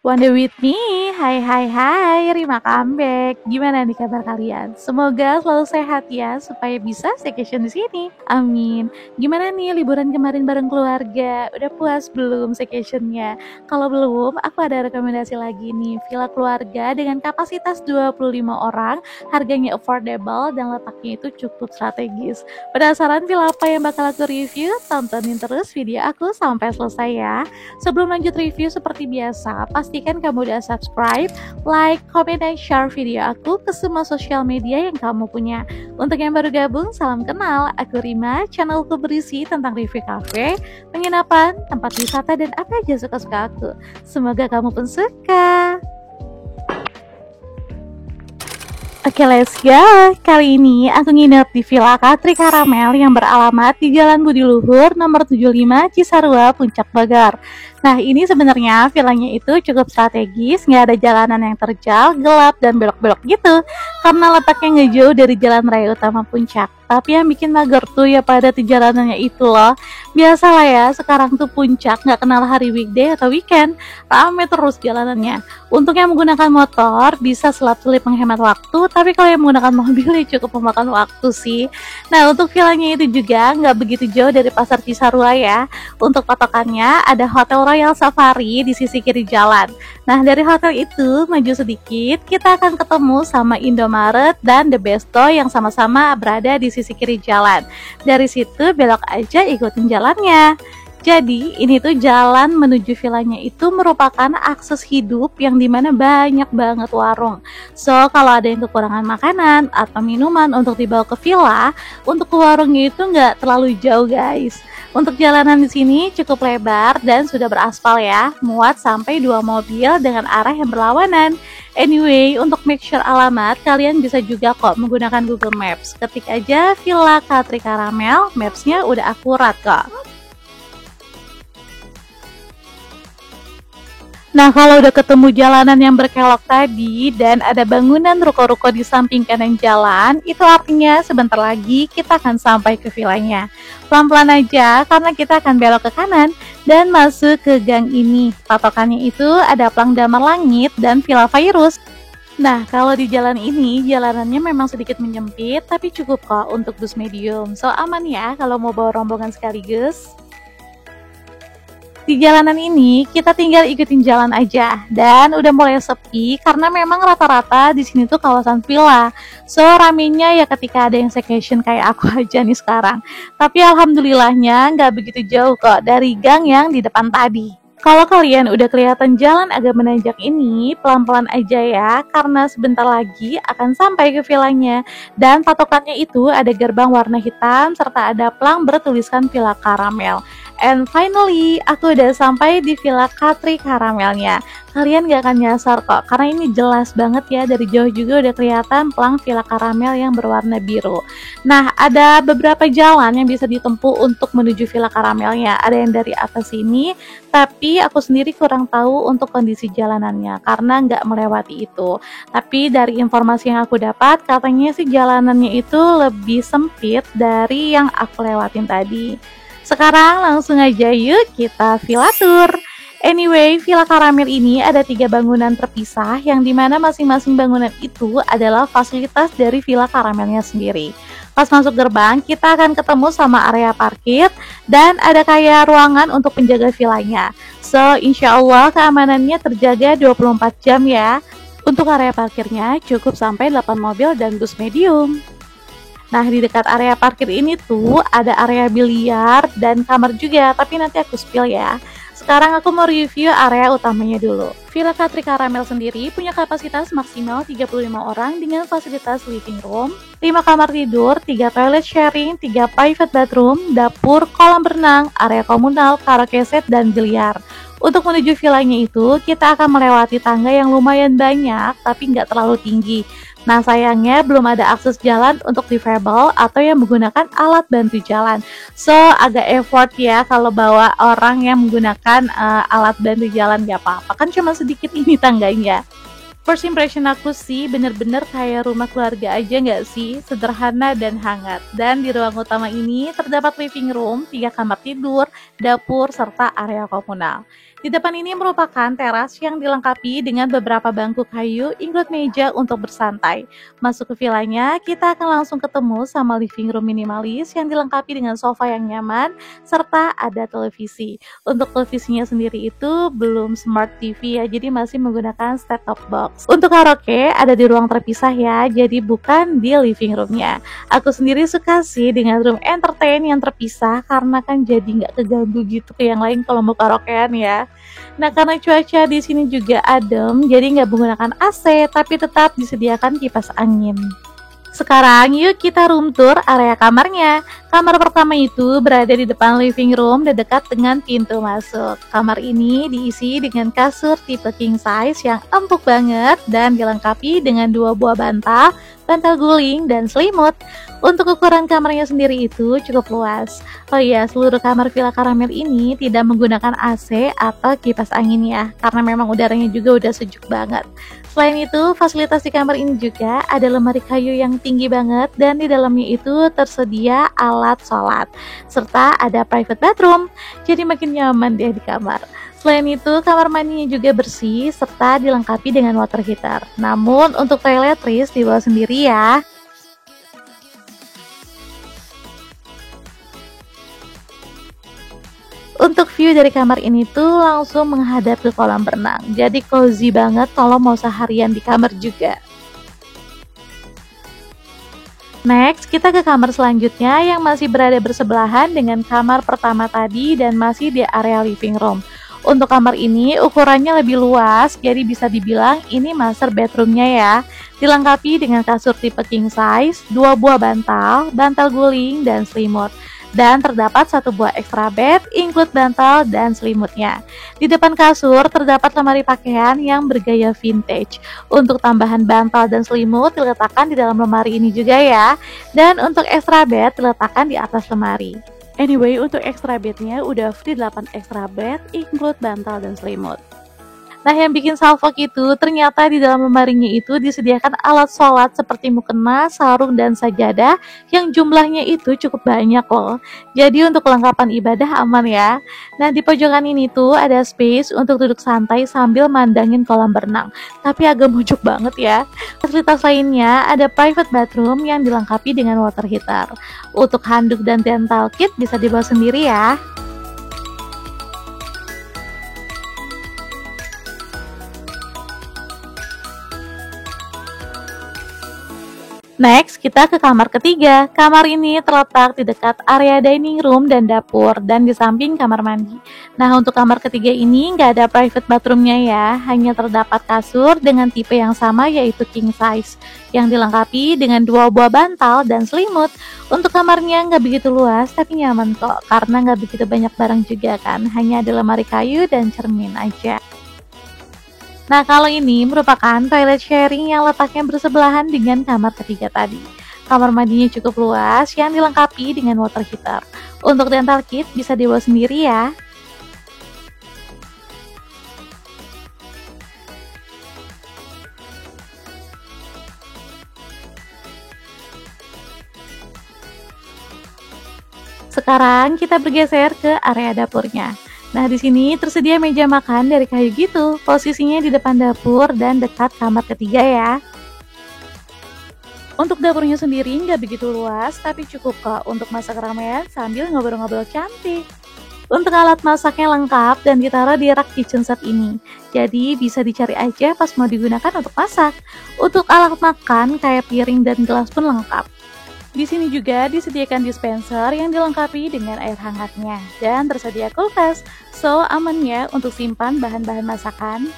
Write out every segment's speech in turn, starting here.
Wonder with me, hai, Rima comeback. Gimana nih kabar kalian? Semoga selalu sehat ya, supaya bisa staycation di sini. Amin. Gimana nih liburan kemarin bareng keluarga? Udah puas belum staycationnya? Kalau belum, aku ada rekomendasi lagi nih, villa keluarga dengan kapasitas 25 orang, harganya affordable dan letaknya itu cukup strategis. Penasaran villa apa yang bakal aku review? Tontonin terus video aku sampai selesai ya. Sebelum lanjut review seperti biasa, pastikan kamu udah subscribe, like, comment, dan share video aku ke semua sosial media yang kamu punya. Untuk yang baru gabung, salam kenal. Aku Rima, channelku berisi tentang review cafe, penginapan, tempat wisata, dan apa aja suka-suka aku. Semoga kamu pun suka. Oke, let's go. Kali ini aku nginep di Villa Katri Karamel yang beralamat di Jalan Budi Luhur nomor 75 Cisarua, Puncak Bogor. Nah, ini sebenarnya villanya itu cukup strategis, nggak ada jalanan yang terjal, gelap, dan belok-belok gitu. Karena letaknya nggak jauh dari jalan raya utama Puncak. Tapi yang bikin mager tuh ya pada di jalanannya itu loh. Biasalah ya, sekarang tuh Puncak nggak kenal hari weekday atau weekend. Rame terus jalanannya. Untuk yang menggunakan motor, bisa selap-selip menghemat waktu, tapi kalau yang menggunakan mobil ya cukup memakan waktu sih. Nah, untuk villanya itu juga nggak begitu jauh dari Pasar Cisarua ya. Untuk patokannya, ada Hotel Royal Safari di sisi kiri jalan. Nah, dari hotel itu, maju sedikit, kita akan ketemu sama Indomaret dan The Besto yang sama-sama berada di sisi kiri jalan. Dari situ, belok aja ikutin jalannya. Jadi ini tuh jalan menuju villanya itu merupakan akses hidup yang dimana banyak banget warung. So kalau ada yang kekurangan makanan atau minuman untuk dibawa ke villa, untuk ke warungnya itu nggak terlalu jauh guys. Untuk jalanan di sini cukup lebar dan sudah beraspal ya, muat sampai 2 mobil dengan arah yang berlawanan. Anyway, untuk make sure alamat, kalian bisa juga kok menggunakan Google Maps. Ketik aja Villa Katri Karamel, mapsnya udah akurat kok. Nah, kalau udah ketemu jalanan yang berkelok tadi dan ada bangunan ruko-ruko di samping kanan jalan, itu artinya sebentar lagi kita akan sampai ke villanya. Pelan-pelan aja karena kita akan belok ke kanan dan masuk ke gang ini. Patokannya itu ada Plang Damar Langit dan Villa Virus. Nah, kalau di jalan ini, jalanannya memang sedikit menyempit, tapi cukup kok untuk bus medium. So, aman ya kalau mau bawa rombongan sekaligus. Di jalanan ini kita tinggal ikutin jalan aja dan udah mulai sepi karena memang rata-rata di sini tuh kawasan villa. So ramenya ya ketika ada yang staycation kayak aku aja nih sekarang. Tapi alhamdulillahnya nggak begitu jauh kok dari gang yang di depan tadi. Kalau kalian udah kelihatan jalan agak menanjak ini, pelan-pelan aja ya, karena sebentar lagi akan sampai ke villanya. Dan patokannya itu ada gerbang warna hitam serta ada plang bertuliskan Villa Karamel. And finally, aku udah sampai di Villa Katri Karamelnya. Kalian gak akan nyasar kok, karena ini jelas banget ya, dari jauh juga udah kelihatan plang Villa Karamel yang berwarna biru. Nah, ada beberapa jalan yang bisa ditempuh untuk menuju Villa Karamelnya. Ada yang dari atas sini, tapi aku sendiri kurang tahu untuk kondisi jalanannya, karena nggak melewati itu. Tapi dari informasi yang aku dapat, katanya sih jalanannya itu lebih sempit dari yang aku lewatin tadi. Sekarang langsung aja yuk kita villa tour. Anyway, Villa Karamel ini ada 3 bangunan terpisah yang dimana masing-masing bangunan itu adalah fasilitas dari Villa Karamelnya sendiri. Pas masuk gerbang, kita akan ketemu sama area parkir dan ada kayak ruangan untuk penjaga villanya. So, insya Allah keamanannya terjaga 24 jam ya. Untuk area parkirnya cukup sampai 8 mobil dan bus medium. Nah, di dekat area parkir ini tuh ada area biliar dan kamar juga, tapi nanti aku spill ya. Sekarang aku mau review area utamanya dulu. Villa Katri Karamel sendiri punya kapasitas maksimal 35 orang dengan fasilitas living room, 5 kamar tidur, 3 toilet sharing, 3 private bathroom, dapur, kolam renang, area komunal, karaoke set, dan biliar. Untuk menuju villanya itu, kita akan melewati tangga yang lumayan banyak, tapi nggak terlalu tinggi. Nah, sayangnya belum ada akses jalan untuk difabel atau yang menggunakan alat bantu jalan. So, agak effort ya kalau bawa orang yang menggunakan alat bantu jalan, gak apa-apa. Kan cuma sedikit ini tangganya. First impression aku sih bener-bener kayak rumah keluarga aja gak sih? Sederhana dan hangat. Dan di ruang utama ini terdapat living room, 3 kamar tidur, dapur, serta area komunal. Di depan ini merupakan teras yang dilengkapi dengan beberapa bangku kayu, include meja untuk bersantai. Masuk ke vilanya, kita akan langsung ketemu sama living room minimalis yang dilengkapi dengan sofa yang nyaman, serta ada televisi. Untuk televisinya sendiri itu belum smart TV ya, jadi masih menggunakan set-top box. Untuk karaoke ada di ruang terpisah ya, jadi bukan di living roomnya. Aku sendiri suka sih dengan room entertain yang terpisah, karena kan jadi nggak keganggu gitu ke yang lain kalau mau karaokean ya. Nah, karena cuaca di sini juga adem, jadi nggak menggunakan AC, tapi tetap disediakan kipas angin. Sekarang yuk kita room tour area kamarnya. Kamar pertama itu berada di depan living room dan dekat dengan pintu masuk. Kamar ini diisi dengan kasur tipe king size yang empuk banget dan dilengkapi dengan 2 buah bantal, bantal guling, dan selimut. Untuk ukuran kamarnya sendiri itu cukup luas. Oh iya, seluruh kamar Villa Caramel ini tidak menggunakan AC atau kipas angin ya, karena memang udaranya juga udah sejuk banget. Selain itu, fasilitas di kamar ini juga ada lemari kayu yang tinggi banget dan di dalamnya itu tersedia alat sholat, serta ada private bathroom, jadi makin nyaman deh di kamar. Selain itu, kamar mandinya juga bersih serta dilengkapi dengan water heater. Namun untuk toiletries dibawa sendiri ya. Untuk view dari kamar ini tuh langsung menghadap ke kolam renang. Jadi cozy banget kalau mau seharian di kamar juga. Next, kita ke kamar selanjutnya yang masih berada bersebelahan dengan kamar pertama tadi dan masih di area living room. Untuk kamar ini ukurannya lebih luas, jadi bisa dibilang ini master bedroomnya ya. Dilengkapi dengan kasur tipe king size, 2 buah bantal, bantal guling, dan selimut. Dan terdapat 1 buah extra bed, include bantal dan selimutnya. Di depan kasur terdapat lemari pakaian yang bergaya vintage. Untuk tambahan bantal dan selimut diletakkan di dalam lemari ini juga ya. Dan untuk extra bed diletakkan di atas lemari. Anyway, untuk extra bednya udah free 8 extra bed, include bantal dan selimut. Nah, yang bikin salfok itu ternyata di dalam lemarinya itu disediakan alat sholat seperti mukena, sarung, dan sajadah yang jumlahnya itu cukup banyak loh. Jadi untuk kelengkapan ibadah aman ya. Nah, di pojokan ini tuh ada space untuk duduk santai sambil mandangin kolam berenang. Tapi agak mujuk banget ya. Fasilitas lainnya ada private bathroom yang dilengkapi dengan water heater. Untuk handuk dan dental kit bisa dibawa sendiri ya. Next, kita ke kamar ketiga. Kamar ini terletak di dekat area dining room dan dapur dan di samping kamar mandi. Nah, untuk kamar ketiga ini nggak ada private bathroomnya ya, hanya terdapat kasur dengan tipe yang sama yaitu king size, yang dilengkapi dengan 2 buah bantal dan selimut. Untuk kamarnya nggak begitu luas, tapi nyaman kok, karena nggak begitu banyak barang juga kan, hanya ada lemari kayu dan cermin aja. Nah, kalau ini merupakan toilet sharing yang letaknya bersebelahan dengan kamar ketiga tadi. Kamar mandinya cukup luas yang dilengkapi dengan water heater. Untuk dental kit bisa dibawa sendiri ya. Sekarang kita bergeser ke area dapurnya. Nah, di sini tersedia meja makan dari kayu gitu. Posisinya di depan dapur dan dekat kamar ketiga ya. Untuk dapurnya sendiri nggak begitu luas, tapi cukup kok untuk masak ramean sambil ngobrol-ngobrol cantik. Untuk alat masaknya lengkap dan ditaruh di rak kitchen set ini. Jadi bisa dicari aja pas mau digunakan untuk masak. Untuk alat makan kayak piring dan gelas pun lengkap. Di sini juga disediakan dispenser yang dilengkapi dengan air hangatnya dan tersedia kulkas, so aman ya untuk simpan bahan-bahan masakan.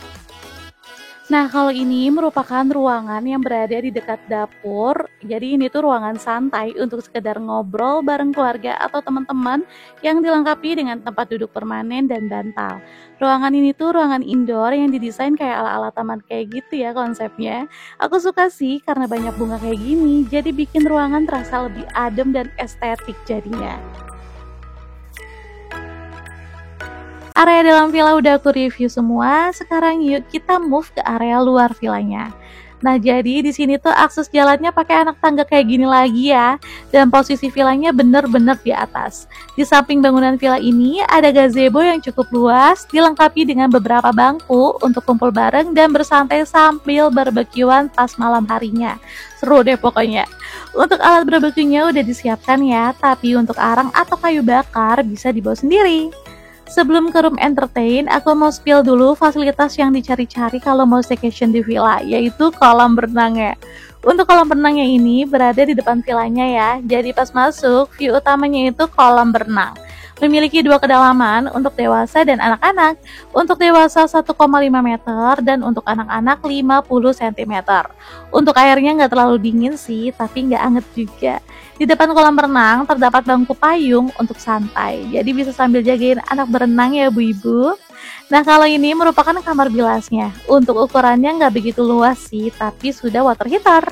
Nah, kalau ini merupakan ruangan yang berada di dekat dapur. Jadi ini tuh ruangan santai untuk sekedar ngobrol bareng keluarga atau teman-teman yang dilengkapi dengan tempat duduk permanen dan bantal. Ruangan ini tuh ruangan indoor yang didesain kayak ala-ala taman kayak gitu ya konsepnya. Aku suka sih karena banyak bunga kayak gini, jadi bikin ruangan terasa lebih adem dan estetik jadinya. Area dalam villa udah aku review semua, sekarang yuk kita move ke area luar villanya. Nah, jadi di sini tuh akses jalannya pakai anak tangga kayak gini lagi ya, dan posisi villanya bener-bener di atas. Di samping bangunan villa ini ada gazebo yang cukup luas, dilengkapi dengan beberapa bangku untuk kumpul bareng dan bersantai sambil barbekyuan pas malam harinya. Seru deh pokoknya. Untuk alat barbekyunya udah disiapkan ya, tapi untuk arang atau kayu bakar bisa dibawa sendiri. Sebelum ke room entertain, aku mau spill dulu fasilitas yang dicari-cari kalau mau staycation di villa, yaitu kolam berenangnya. Untuk kolam berenangnya ini berada di depan villanya ya, jadi pas masuk, view utamanya itu kolam berenang. Memiliki dua kedalaman untuk dewasa dan anak-anak. Untuk dewasa 1,5 meter dan untuk anak-anak 50 cm. Untuk airnya nggak terlalu dingin sih, tapi nggak anget juga. Di depan kolam renang terdapat bangku payung untuk santai, jadi bisa sambil jagain anak berenang ya Bu Ibu. Nah kalau ini merupakan kamar bilasnya, untuk ukurannya nggak begitu luas sih, tapi sudah water heater.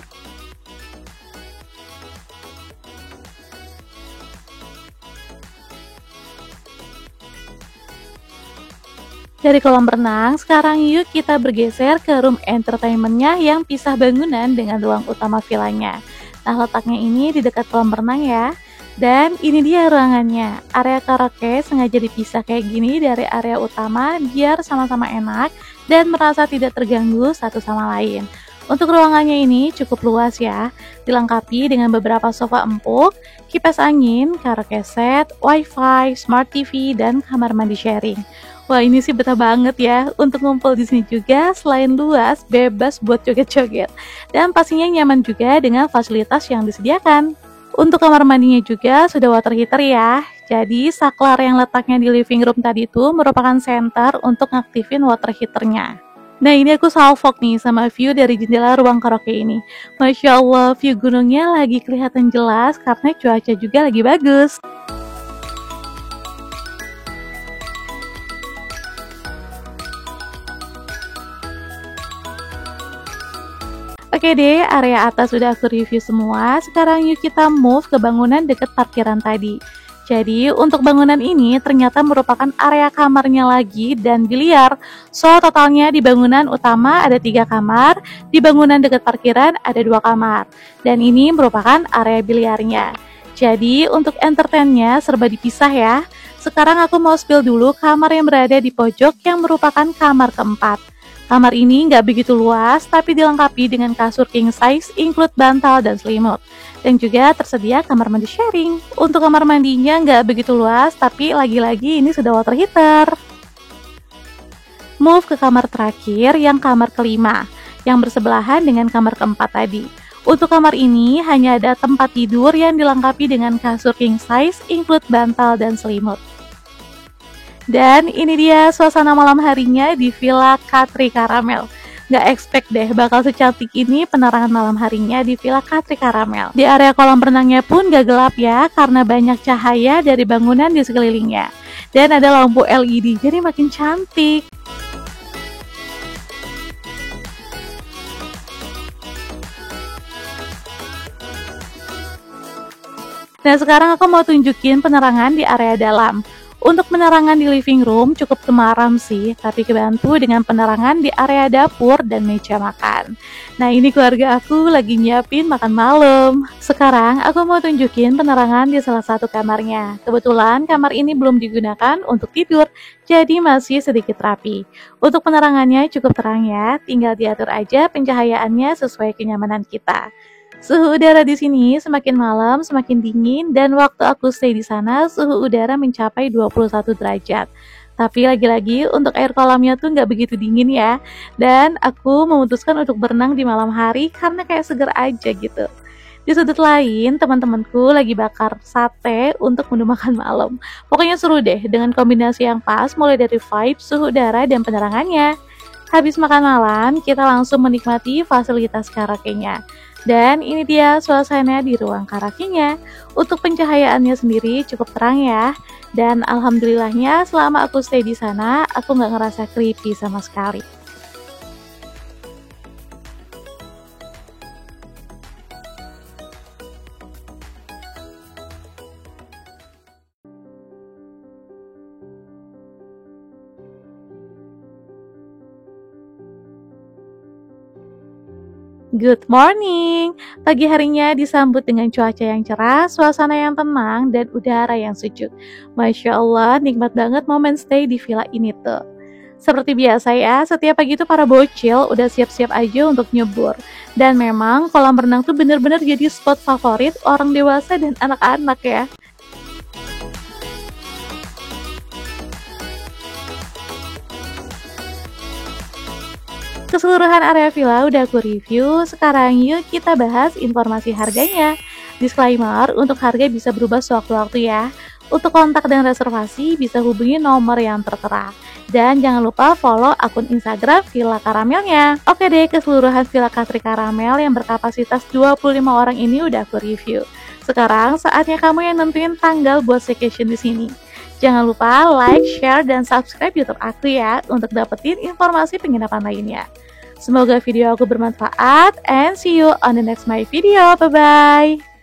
Dari kolam renang, sekarang yuk kita bergeser ke room entertainmentnya yang pisah bangunan dengan ruang utama villanya. Nah letaknya ini di dekat kolam renang ya. Dan ini dia ruangannya. Area karaoke sengaja dipisah kayak gini dari area utama biar sama-sama enak dan merasa tidak terganggu satu sama lain. Untuk ruangannya ini cukup luas ya, dilengkapi dengan beberapa sofa empuk, kipas angin, karaoke set, wifi, smart TV, dan kamar mandi sharing. Wah ini sih betah banget ya, untuk ngumpul di sini juga selain luas, bebas buat joget-joget. Dan pastinya nyaman juga dengan fasilitas yang disediakan. Untuk kamar mandinya juga sudah water heater ya. Jadi saklar yang letaknya di living room tadi itu merupakan center untuk ngaktifin water heaternya. Nah ini aku salvok nih sama view dari jendela ruang karaoke ini. Masya Allah view gunungnya lagi kelihatan jelas karena cuaca juga lagi bagus. Oke deh, area atas sudah aku review semua. Sekarang yuk kita move ke bangunan dekat parkiran tadi. Jadi, untuk bangunan ini ternyata merupakan area kamarnya lagi dan biliar. So, totalnya di bangunan utama ada 3 kamar, di bangunan dekat parkiran ada 2 kamar. Dan ini merupakan area biliarnya. Jadi, untuk entertainnya serba dipisah ya. Sekarang aku mau spill dulu kamar yang berada di pojok yang merupakan kamar keempat. Kamar ini nggak begitu luas, tapi dilengkapi dengan kasur king size, include bantal dan selimut. Dan juga tersedia kamar mandi sharing. Untuk kamar mandinya nggak begitu luas, tapi lagi-lagi ini sudah water heater. Move ke kamar terakhir, yang kamar kelima, yang bersebelahan dengan kamar keempat tadi. Untuk kamar ini hanya ada tempat tidur yang dilengkapi dengan kasur king size, include bantal dan selimut. Dan ini dia suasana malam harinya di Villa Katri Caramel. Gak expect deh bakal secantik ini penerangan malam harinya di Villa Katri Caramel. Di area kolam renangnya pun gak gelap ya, karena banyak cahaya dari bangunan di sekelilingnya. Dan ada lampu LED, jadi makin cantik. Nah sekarang aku mau tunjukin penerangan di area dalam. Untuk penerangan di living room cukup temaram sih, tapi kebantu dengan penerangan di area dapur dan meja makan. Nah ini keluarga aku lagi nyiapin makan malam. Sekarang aku mau tunjukin penerangan di salah satu kamarnya. Kebetulan kamar ini belum digunakan untuk tidur, jadi masih sedikit rapi. Untuk penerangannya cukup terang ya, tinggal diatur aja pencahayaannya sesuai kenyamanan kita. Suhu udara di sini semakin malam semakin dingin dan waktu aku stay di sana suhu udara mencapai 21 derajat. Tapi lagi-lagi untuk air kolamnya tuh nggak begitu dingin ya. Dan aku memutuskan untuk berenang di malam hari karena kayak seger aja gitu. Di sudut lain, teman-temanku lagi bakar sate untuk menu makan malam. Pokoknya seru deh dengan kombinasi yang pas mulai dari vibe, suhu udara, dan penerangannya. Habis makan malam, kita langsung menikmati fasilitas karaoke-nya. Dan ini dia suasana di ruang karaoke-nya. Untuk pencahayaannya sendiri cukup terang ya. Dan alhamdulillahnya selama aku stay di sana, aku nggak ngerasa creepy sama sekali. Good morning! Pagi harinya disambut dengan cuaca yang cerah, suasana yang tenang, dan udara yang sejuk. Masya Allah, nikmat banget momen stay di villa ini tuh. Seperti biasa ya, setiap pagi itu para bocil udah siap-siap aja untuk nyebur. Dan memang kolam renang tuh bener-bener jadi spot favorit orang dewasa dan anak-anak ya. Keseluruhan area villa udah aku review, sekarang yuk kita bahas informasi harganya. Disclaimer, untuk harga bisa berubah sewaktu-waktu ya. Untuk kontak dan reservasi bisa hubungi nomor yang tertera. Dan jangan lupa follow akun Instagram Villa Karamelnya. Oke deh, keseluruhan Villa Katri Karamel yang berkapasitas 25 orang ini udah aku review. Sekarang saatnya kamu yang nentuin tanggal buat staycation di sini. Jangan lupa like, share, dan subscribe YouTube aku ya untuk dapetin informasi penginapan lainnya. Semoga video aku bermanfaat and see you on the next my video. Bye-bye.